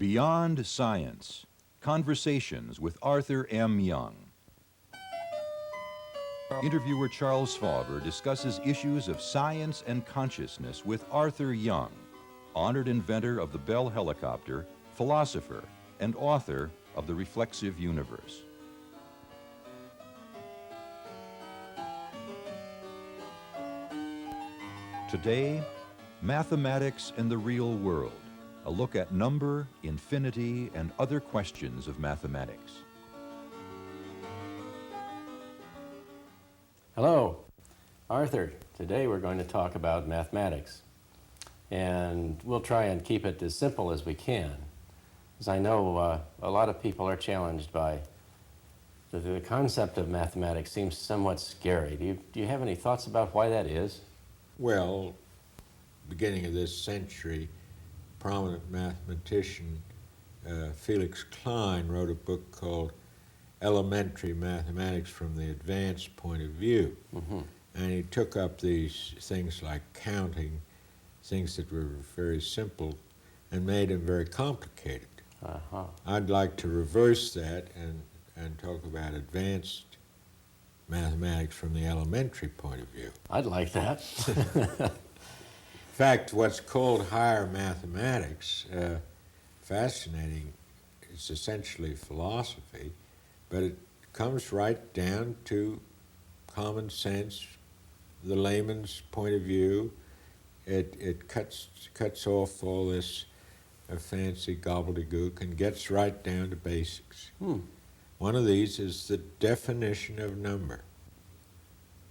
Beyond Science, Conversations with Arthur M. Young. Interviewer Charles Fauvre discusses issues of science and consciousness with Arthur Young, honored inventor of the Bell helicopter, philosopher, and author of The Reflexive Universe. Today, mathematics and the real world, a look at number, infinity, and other questions of mathematics. Hello, Arthur. Today we're going to talk about mathematics, and we'll try and keep it as simple as we can, as I know a lot of people are challenged by the concept of mathematics seems somewhat scary. Do you have any thoughts about why that is? Well, beginning of this century, prominent mathematician Felix Klein wrote a book called Elementary Mathematics from the Advanced Point of View. Mm-hmm. And he took up these things like counting, things that were very simple, and made them very complicated. Uh-huh. I'd like to reverse that and talk about advanced mathematics from the elementary point of view. I'd like that. In fact, what's called higher mathematics, fascinating, it's essentially philosophy, but it comes right down to common sense, the layman's point of view. It cuts off all this fancy gobbledygook and gets right down to basics. One of these is the definition of number.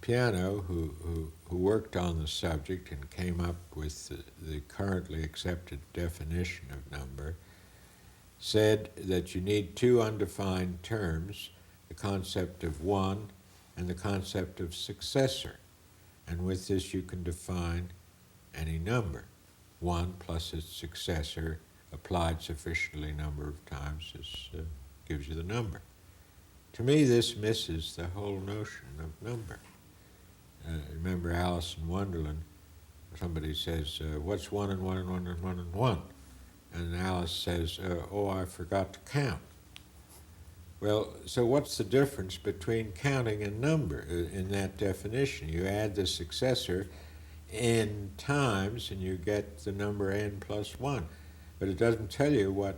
Peano, who worked on the subject and came up with the currently accepted definition of number, said that you need two undefined terms, the concept of one and the concept of successor. And with this you can define any number. One plus its successor applied sufficiently number of times gives you the number. To me, this misses the whole notion of number. Remember Alice in Wonderland, somebody says, what's one and one and one and one and one? And Alice says, oh, I forgot to count. Well, so what's the difference between counting and number in that definition? You add the successor n times and you get the number n plus 1. But it doesn't tell you what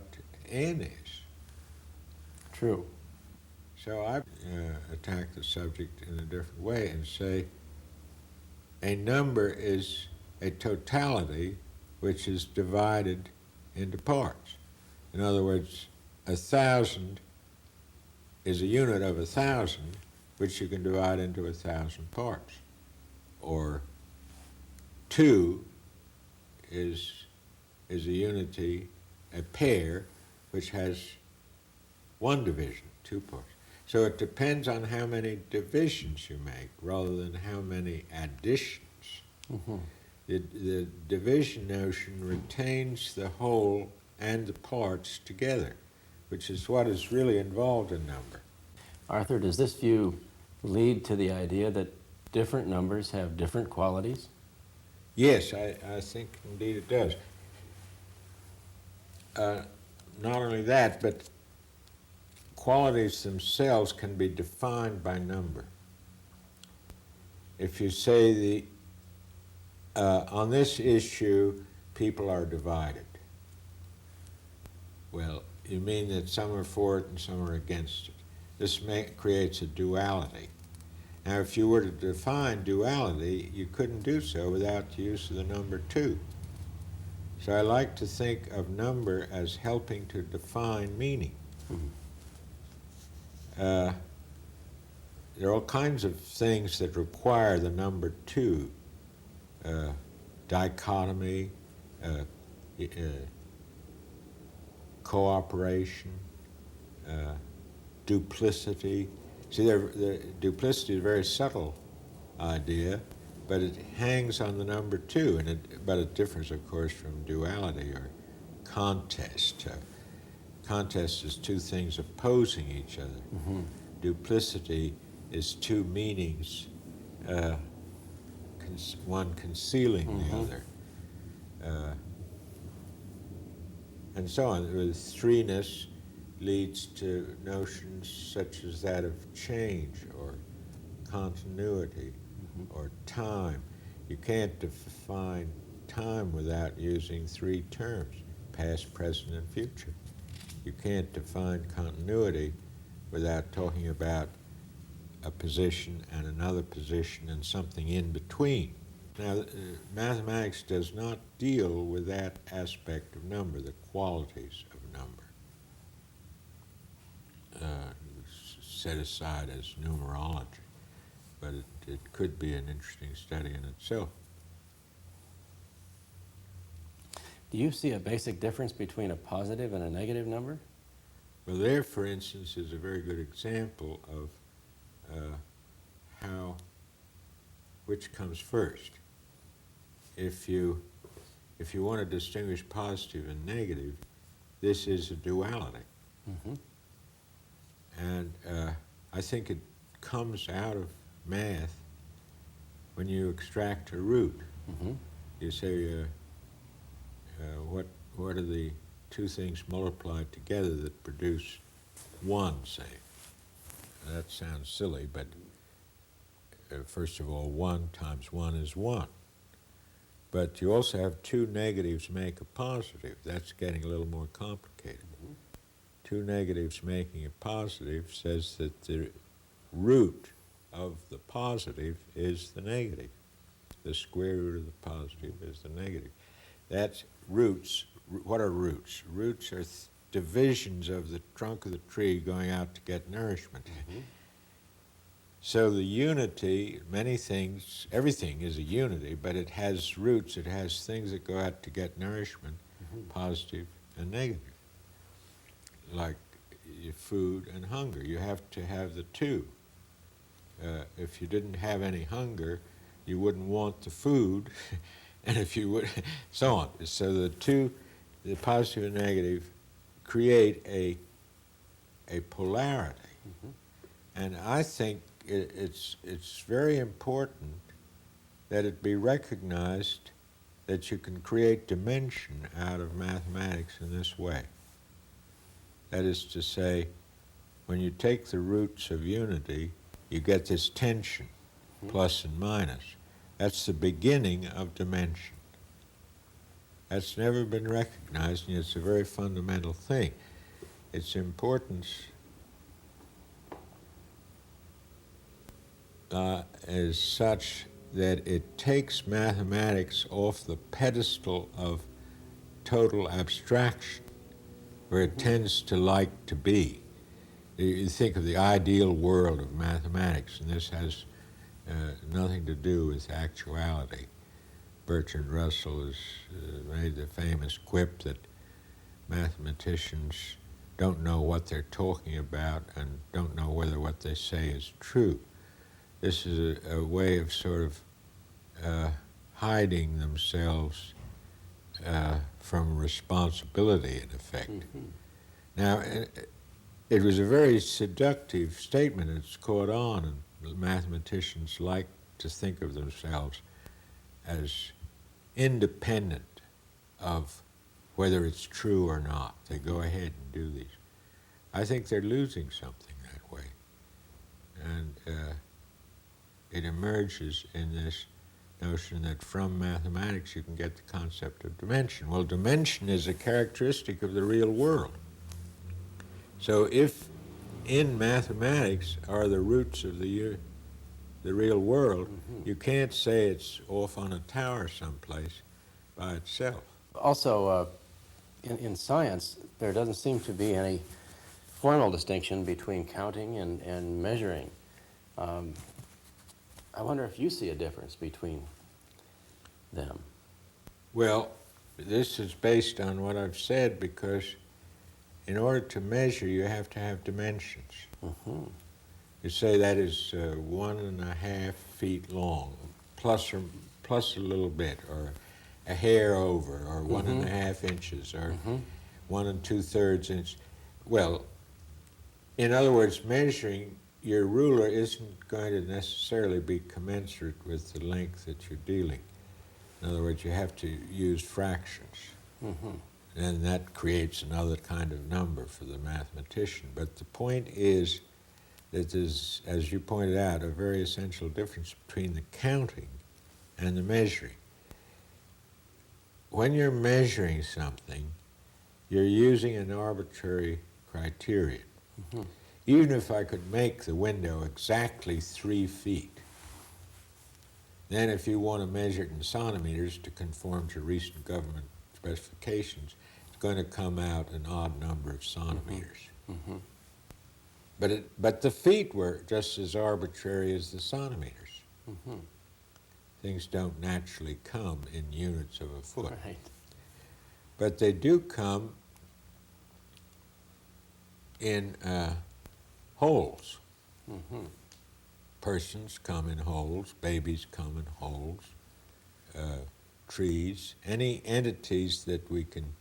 n is. True. So I attack the subject in a different way and say a number is a totality which is divided into parts. In other words, 1,000 is a unit of 1,000 which you can divide into 1,000 parts. Or 2 is a unity, a pair, which has one division, 2 parts. So it depends on how many divisions you make rather than how many additions. Mm-hmm. The division notion retains the whole and the parts together, which is what is really involved in number. Arthur, does this view lead to the idea that different numbers have different qualities? Yes, I think indeed it does. Not only that, but qualities themselves can be defined by number. If you say on this issue, people are divided. Well, you mean that some are for it and some are against it. This creates a duality. Now, if you were to define duality, you couldn't do so without the use of the number 2. So I like to think of number as helping to define meaning. Mm-hmm. There are all kinds of things that require the number 2. Dichotomy, cooperation, duplicity. See, the duplicity is a very subtle idea, but it hangs on the number 2, but it differs, of course, from duality or contest. Contest is two things opposing each other. Mm-hmm. Duplicity is two meanings, one concealing the other. and so on. The threeness leads to notions such as that of change or continuity or time. You can't define time without using three terms: past, present, and future. You can't define continuity without talking about a position and another position and something in between. Now, mathematics does not deal with that aspect of number, the qualities of number, set aside as numerology, but it could be an interesting study in itself. Do you see a basic difference between a positive and a negative number? Well, there, for instance, is a very good example of which comes first. If you want to distinguish positive and negative, this is a duality. Mm-hmm. And I think it comes out of math when you extract a root. Mm-hmm. You say, what are the two things multiplied together that produce one, say? That sounds silly, but first of all, 1 times 1 is 1. But you also have two negatives make a positive. That's getting a little more complicated. Mm-hmm. Two negatives making a positive says that the root of the positive is the negative. The square root of the positive is the negative. That's roots. What are roots? Roots are divisions of the trunk of the tree going out to get nourishment. Mm-hmm. So the unity, many things, everything is a unity, but it has roots, it has things that go out to get nourishment, positive and negative, like food and hunger. You have to have the two. If you didn't have any hunger, you wouldn't want the food, and if you would, so on. So the two, the positive and negative, create a polarity. Mm-hmm. And I think it's very important that it be recognized that you can create dimension out of mathematics in this way. That is to say, when you take the roots of unity, you get this tension, plus and minus. That's the beginning of dimension. That's never been recognized, and it's a very fundamental thing. Its importance is such that it takes mathematics off the pedestal of total abstraction, where it tends to like to be. You think of the ideal world of mathematics, and this has nothing to do with actuality. Bertrand Russell has made the famous quip that mathematicians don't know what they're talking about and don't know whether what they say is true. This is a way of sort of hiding themselves from responsibility, in effect. Mm-hmm. Now, it was a very seductive statement. It's caught on, and mathematicians like to think of themselves as independent of whether it's true or not. They go ahead and do these. I think they're losing something that way. And it emerges in this notion that from mathematics you can get the concept of dimension. Well, dimension is a characteristic of the real world. So if in mathematics are the roots of the real world, you can't say it's off on a tower someplace by itself. Also, in science, there doesn't seem to be any formal distinction between counting and measuring. I wonder if you see a difference between them. Well, this is based on what I've said, because in order to measure, you have to have dimensions. Mm-hmm. You say that is 1.5 feet long, plus a little bit, or a hair over, or 1.5 inches, or 1 2/3 inch. Well, in other words, measuring, your ruler isn't going to necessarily be commensurate with the length that you're dealing. In other words, you have to use fractions. Mm-hmm. And that creates another kind of number for the mathematician. But the point is that there's, as you pointed out, a very essential difference between the counting and the measuring. When you're measuring something, you're using an arbitrary criterion. Mm-hmm. Even if I could make the window exactly 3 feet, then if you want to measure it in centimeters to conform to recent government specifications, it's going to come out an odd number of centimeters. Mm-hmm. But the feet were just as arbitrary as the centimeters. Mm-hmm. Things don't naturally come in units of a foot. Right. But they do come in holes. Mm-hmm. Persons come in holes, babies come in holes, trees, any entities that we can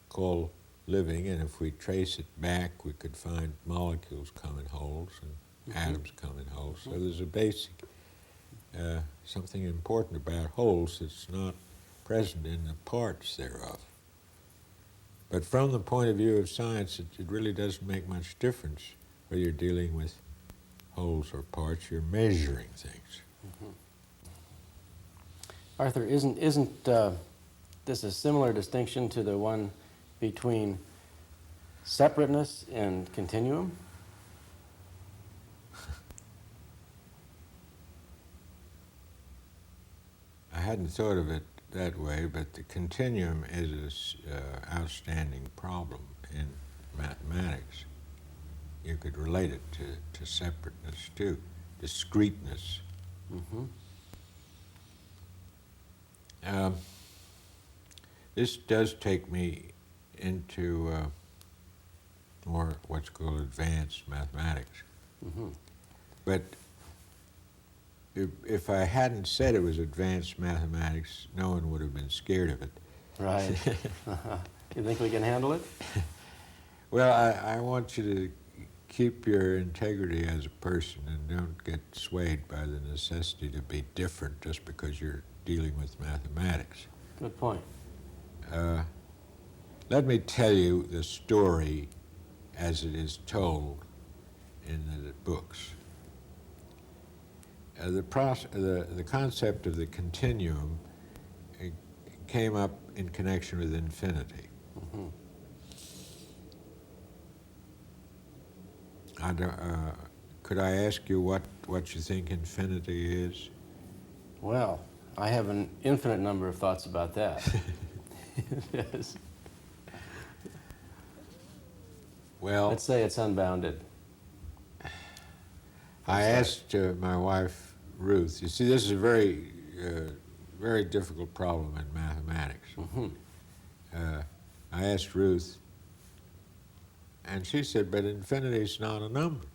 call living, and if we trace it back, we could find molecules come in holes and atoms come in holes. So there's a basic, something important about holes that's not present in the parts thereof. But from the point of view of science, it really doesn't make much difference whether you're dealing with holes or parts. You're measuring things. Mm-hmm. Arthur, isn't this a similar distinction to the one between separateness and continuum? I hadn't thought of it that way, but the continuum is an outstanding problem in mathematics. You could relate it to separateness too, discreteness. Mm-hmm. This does take me into more what's called advanced mathematics. Mm-hmm. But if I hadn't said it was advanced mathematics, no one would have been scared of it. Right. You think we can handle it? Well, I want you to keep your integrity as a person and don't get swayed by the necessity to be different just because you're dealing with mathematics. Good point. Let me tell you the story as it is told in the books. The concept of the continuum came up in connection with infinity. Mm-hmm. Could I ask you what you think infinity is? Well, I have an infinite number of thoughts about that. Yes. Well, Let's say it's unbounded. I asked my wife, Ruth, you see, this is a very, very difficult problem in mathematics. Mm-hmm. I asked Ruth, and she said, but infinity is not a number.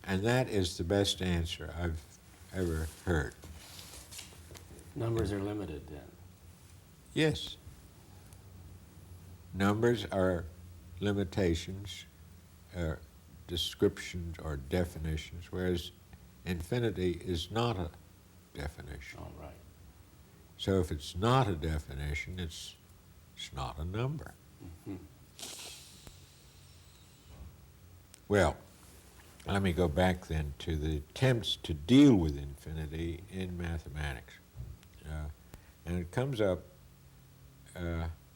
And that is the best answer I've ever heard. Numbers are limited then. Yes. Numbers are limitations, descriptions or definitions, whereas infinity is not a definition. All right. So if it's not a definition, it's not a number. Mm-hmm. Well, Let me go back then to the attempts to deal with infinity in mathematics. And it comes up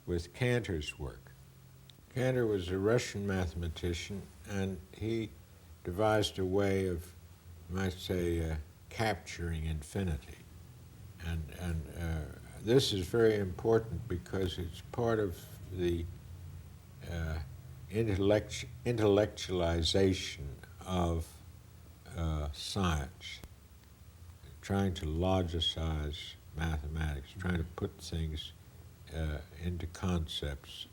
with Cantor's work. Cantor was a Russian mathematician, and he devised a way of, you might say, capturing infinity. And this is very important because it's part of the intellectualization of science, trying to logicize mathematics, trying to put things into concepts.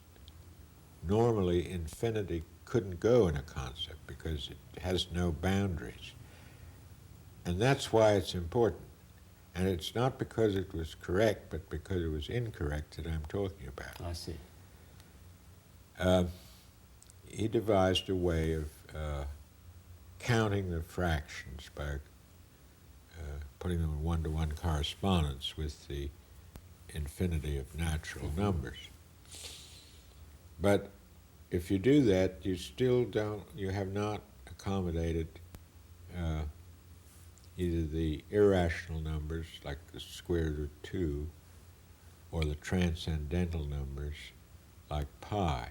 Normally, infinity couldn't go in a concept because it has no boundaries. And that's why it's important. And it's not because it was correct, but because it was incorrect that I'm talking about. I see. He devised a way of counting the fractions by putting them in one-to-one correspondence with the infinity of natural numbers. But if you do that, you still you have not accommodated either the irrational numbers, like the square root of 2, or the transcendental numbers, like pi.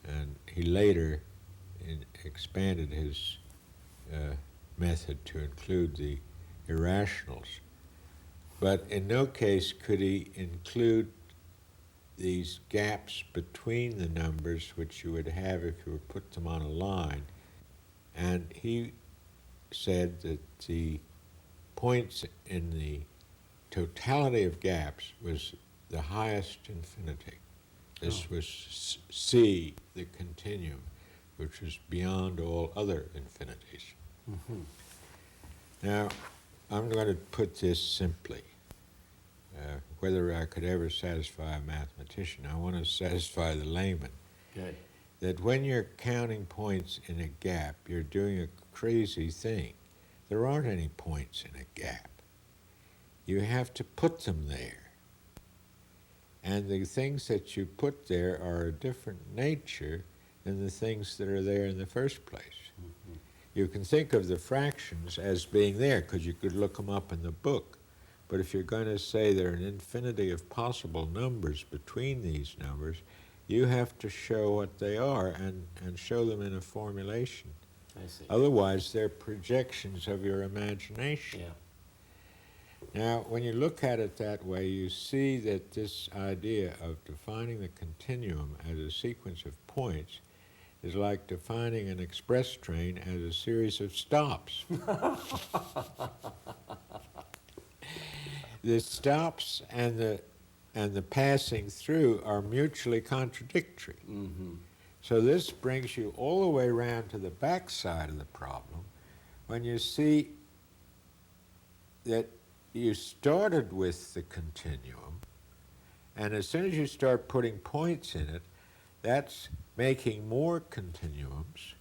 And he later expanded his method to include the irrationals. But in no case could he include these gaps between the numbers, which you would have if you were put them on a line. And he said that the points in the totality of gaps was the highest infinity. This was C, the continuum, which was beyond all other infinities. Mm-hmm. Now, I'm going to put this simply. Whether I could ever satisfy a mathematician, I want to satisfy the layman. Good. That when you're counting points in a gap, you're doing a crazy thing. There aren't any points in a gap. You have to put them there. And the things that you put there are a different nature than the things that are there in the first place. Mm-hmm. You can think of the fractions as being there because you could look them up in the book. But if you're going to say there are an infinity of possible numbers between these numbers, you have to show what they are and show them in a formulation. I see. Otherwise, they're projections of your imagination. Yeah. Now, when you look at it that way, you see that this idea of defining the continuum as a sequence of points is like defining an express train as a series of stops. The stops and the passing through are mutually contradictory. Mm-hmm. So this brings you all the way around to the back side of the problem when you see that you started with the continuum, and as soon as you start putting points in it, that's making more continuums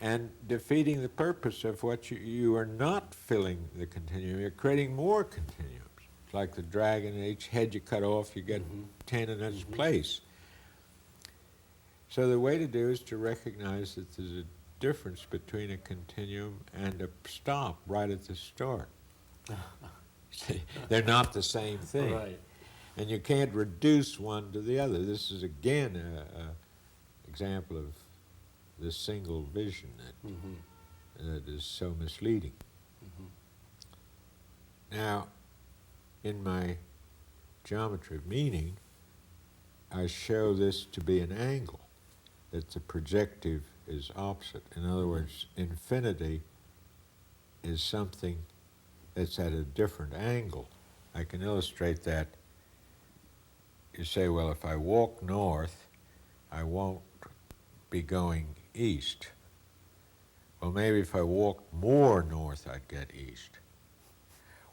and defeating the purpose of what you are not filling the continuum. You're creating more continuums. It's like the dragon, each head you cut off, you get 10 in its place. So the way to do is to recognize that there's a difference between a continuum and a stop right at the start. They're not the same thing. Right. And you can't reduce one to the other. This is again an example of this single vision that is so misleading. Now, in my geometry of meaning, I show this to be an angle, that the projective is opposite. In other words, infinity is something that's at a different angle. I can illustrate that. You say, well, if I walk north, I won't be going east. Well, maybe if I walked more north, I'd get east.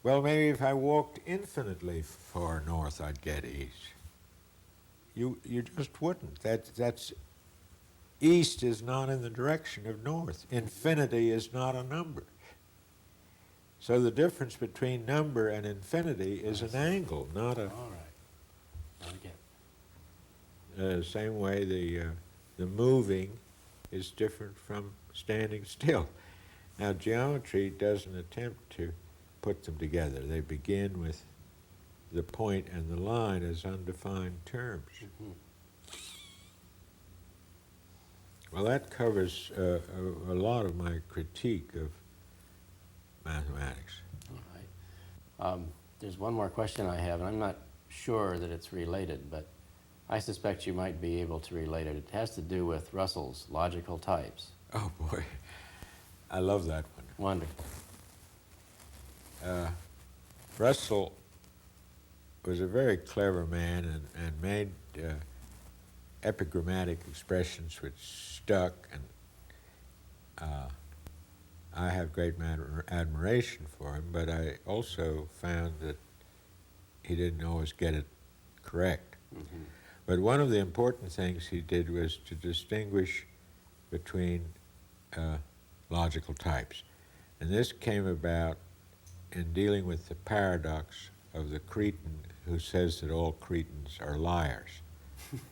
Well, maybe if I walked infinitely far north, I'd get east. You just wouldn't. That's east is not in the direction of north. Infinity is not a number. So the difference between number and infinity is an angle, not a... All right. I get it. Same way the moving is different from standing still. Now, geometry doesn't attempt to put them together. They begin with the point and the line as undefined terms. Mm-hmm. Well, that covers a lot of my critique of mathematics. All right. There's one more question I have, and I'm not sure that it's related, but I suspect you might be able to relate it. It has to do with Russell's logical types. Oh, boy. I love that one. Wonderful. Russell was a very clever man and made epigrammatic expressions which stuck, and I have great admiration for him, but I also found that he didn't always get it correct. Mm-hmm. But one of the important things he did was to distinguish between logical types. And this came about in dealing with the paradox of the Cretan who says that all Cretans are liars.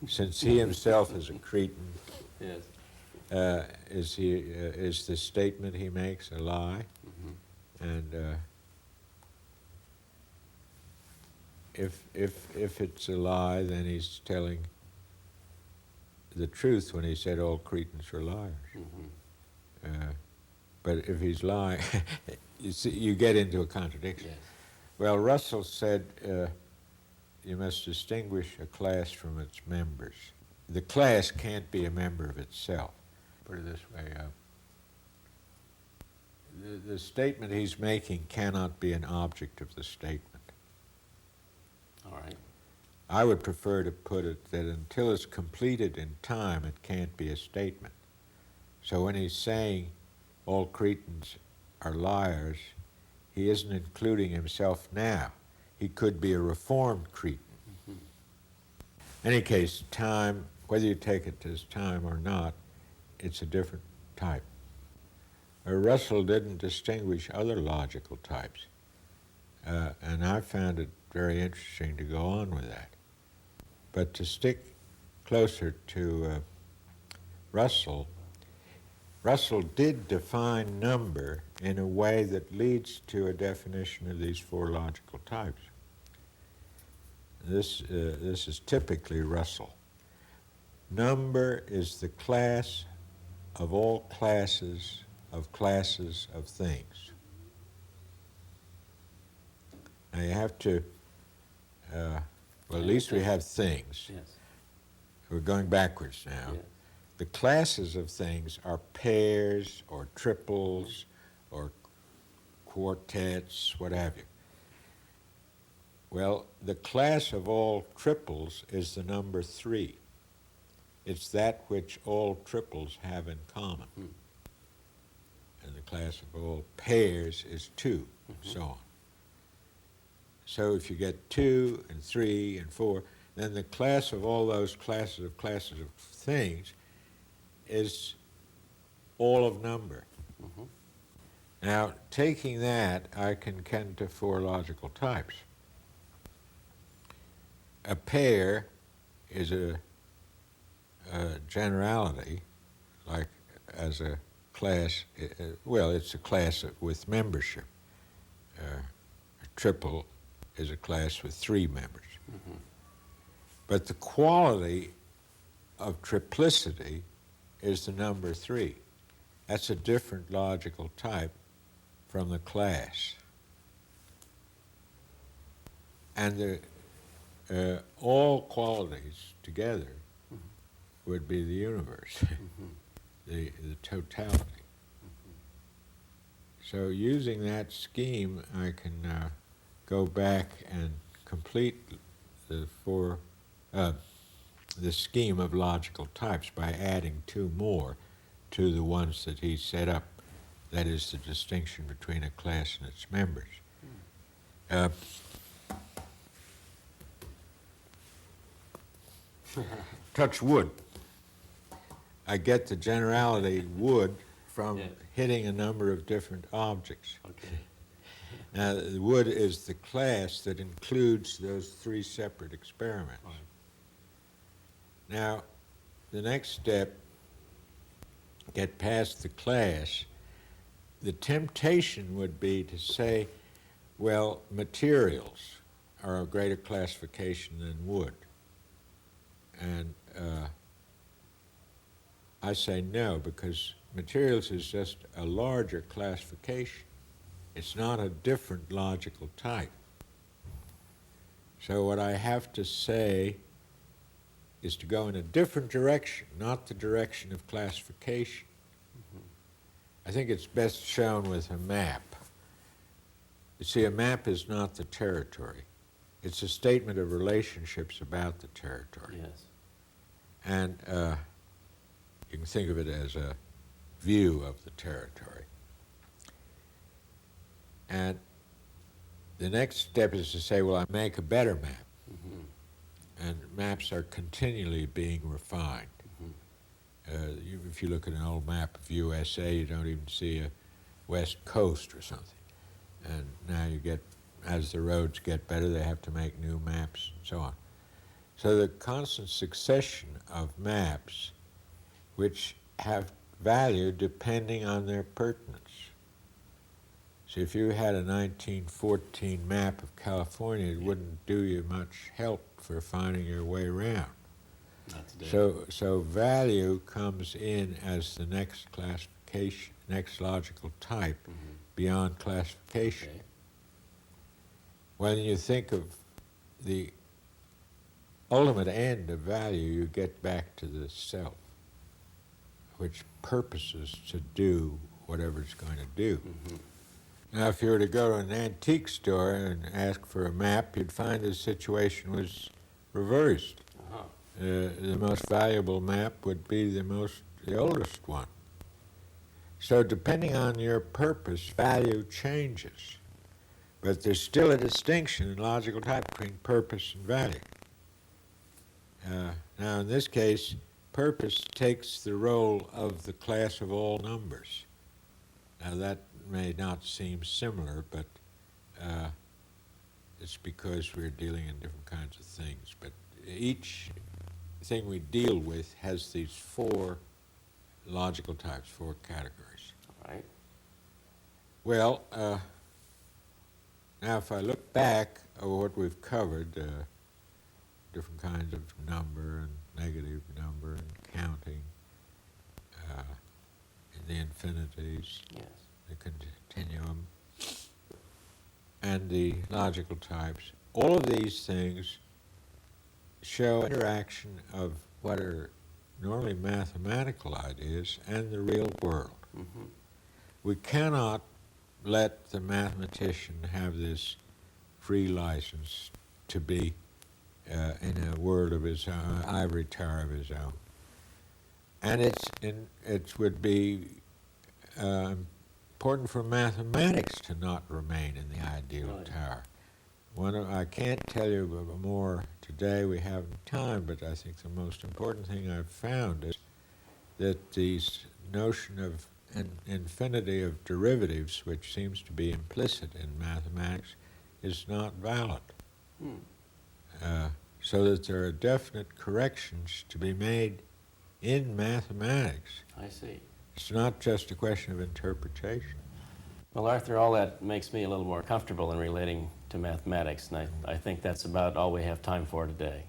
since he himself is a Cretan, Yes. is the statement he makes a lie? And if it's a lie, then he's telling the truth when he said all Cretans are liars. But if he's lying, you see, you get into a contradiction. Yes. Well, Russell said you must distinguish a class from its members. The class can't be a member of itself. Put it this way, the statement he's making cannot be an object of the statement. All right. I would prefer to put it that until it's completed in time, it can't be a statement. So when he's saying all Cretans are liars, he isn't including himself now. He could be a reformed Cretan. In any case, time, whether you take it as time or not, it's a different type. Russell didn't distinguish other logical types, and I found it very interesting to go on with that. But to stick closer to Russell, Russell did define number in a way that leads to a definition of these four logical types. This is typically Russell. Number is the class of all classes of things. Now you have to, well, at least we have things. Yes. We're going backwards now. Yes. The classes of things are pairs or triples or quartets, what have you. Well, the class of all triples is the number 3. It's that which all triples have in common. And the class of all pairs is 2, and so on. So if you get 2 and 3 and 4, then the class of all those classes of things is all of number. Now, taking that, I can come to 4 logical types. A pair is a generality, like as a class, well, it's a class with membership. A triple is a class with 3 members. But the quality of triplicity is the number 3. That's a different logical type from the class. And all qualities together would be the universe, the totality. So using that scheme, I can go back and complete the scheme of logical types by adding 2 more to the ones that he set up. That is the distinction between a class and its members. Touch wood. I get the generality wood from hitting a number of different objects. Okay. Now, the wood is the class that includes those 3 separate experiments. Right. Now, the next step, get past the class. The temptation would be to say, well, materials are a greater classification than wood. And I say no, because materials is just a larger classification. It's not a different logical type. So what I have to say is to go in a different direction, not the direction of classification. I think it's best shown with a map. You see, a map is not the territory. It's a statement of relationships about the territory. Yes. And you can think of it as a view of the territory. And the next step is to say, well, I make a better map. And maps are continually being refined. If you look at an old map of USA, you don't even see a west coast or something. And now you get, as the roads get better, they have to make new maps and so on. So the constant succession of maps which have value depending on their pertinence. So if you had a 1914 map of California, it wouldn't do you much help for finding your way around. So value comes in as the next classification, next logical type beyond classification. Okay. When you think of the ultimate end of value, you get back to the self, which purposes to do whatever it's going to do. Now, if you were to go to an antique store and ask for a map, you'd find the situation was reversed. The most valuable map would be the oldest one. So depending on your purpose, value changes. But there's still a distinction in logical type between purpose and value. Now in this case, purpose takes the role of the class of all numbers. Now that may not seem similar, but it's because we're dealing in different kinds of things. But each thing we deal with has these four logical types, four categories. All right. Well, now if I look back over what we've covered, different kinds of number and negative number and counting, the infinities, Yes. the continuum, and the logical types, all of these things show interaction of what are normally mathematical ideas and the real world. We cannot let the mathematician have this free license to be in a world of his own, ivory tower of his own. And it would be important for mathematics to not remain in the ideal tower. I can't tell you more today, we haven't time, but I think the most important thing I've found is that the notion of an infinity of derivatives, which seems to be implicit in mathematics, is not valid. So that there are definite corrections to be made in mathematics. I see. It's not just a question of interpretation. Well, Arthur, all that makes me a little more comfortable in relating to mathematics, and I think that's about all we have time for today.